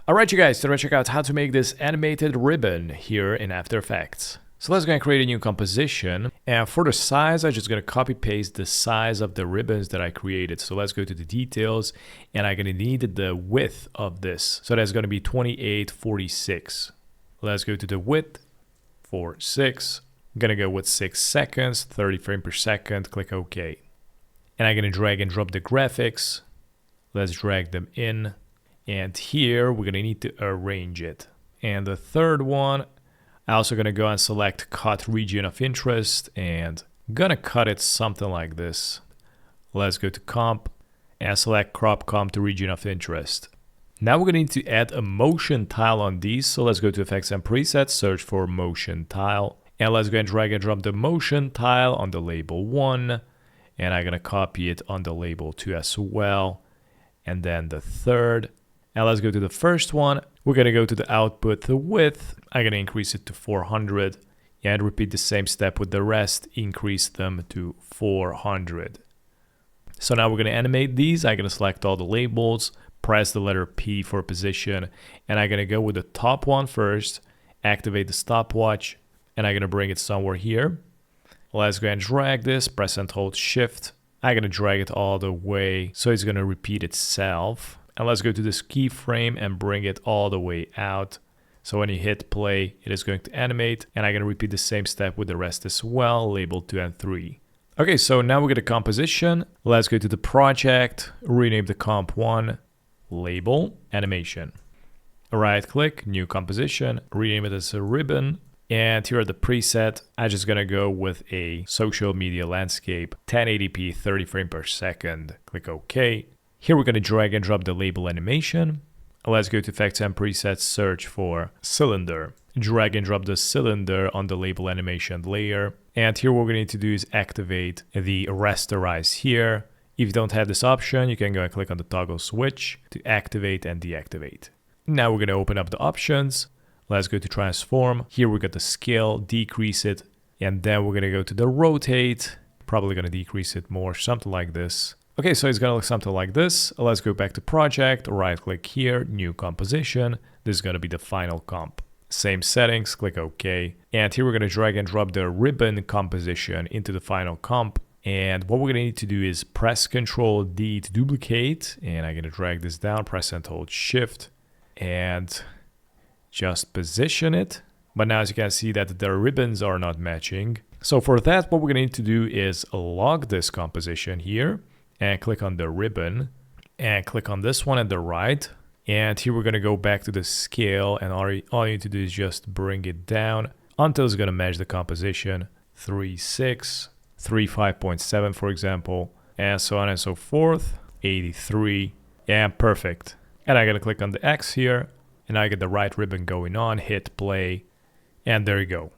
Alright you guys, so let's check out how to make this animated ribbon here in After Effects. So let's go and create a new composition, and for the size I'm just going to copy paste the size of the ribbons that I created. So let's go to the details, and I'm going to need the width of this. So that's going to be 2846. Let's go to the width for 6. I'm going to go with 6 seconds, 30 frames per second, click OK. And I'm going to drag and drop the graphics. Let's drag them in. And here we're going to need to arrange it. And the third one, I'm also going to go and select cut region of interest, and I'm going to cut it something like this. Let's go to comp and select crop comp to region of interest. Now we're going to need to add a motion tile on these. So let's go to effects and presets, search for motion tile. And let's go and drag and drop the motion tile on the label 1. And I'm going to copy it on the label 2 as well. And then the third. Now let's go to the first one. We're going to go to the output, the width. I'm going to increase it to 400 and repeat the same step with the rest. Increase them to 400. So now we're going to animate these. I'm going to select all the labels, press the letter P for position, and I'm going to go with the top one first, activate the stopwatch, and I'm going to bring it somewhere here. Let's go and drag this, press and hold shift. I'm going to drag it all the way so it's going to repeat itself. And let's go to this keyframe and bring it all the way out. So when you hit play, it is going to animate. And I'm going to repeat the same step with the rest as well, label 2 and 3. Okay, so now we get a composition. Let's go to the project, rename the comp 1, label, animation. Right click, new composition, rename it as a ribbon. And here are the preset. I'm just going to go with a social media landscape, 1080p, 30 frames per second. Click OK. Here we're going to drag and drop the label animation. Let's go to effects and presets, search for cylinder. Drag and drop the cylinder on the label animation layer. And here what we need to do is activate the rasterize here. If you don't have this option, you can go and click on the toggle switch to activate and deactivate. Now we're going to open up the options. Let's go to transform. Here we got the scale, decrease it. And then we're going to go to the rotate. Probably going to decrease it more, something like this. Okay, so it's going to look something like this. Let's go back to project, right click here, new composition. This is going to be the final comp. Same settings, click OK. And here we're going to drag and drop the ribbon composition into the final comp. And what we're going to need to do is press Ctrl D to duplicate. And I'm going to drag this down, press and hold Shift, and just position it. But now as you can see that the ribbons are not matching. So for that, what we're going to need to do is log this composition here. And click on the ribbon and click on this one at the right. And here we're going to go back to the scale, and all you need to do is just bring it down until it's going to match the composition. 3.6, 3.5.7 for example, and so on and so forth. 83, and perfect. And I'm going to click on the X here, and I get the right ribbon going on, hit play, and there you go.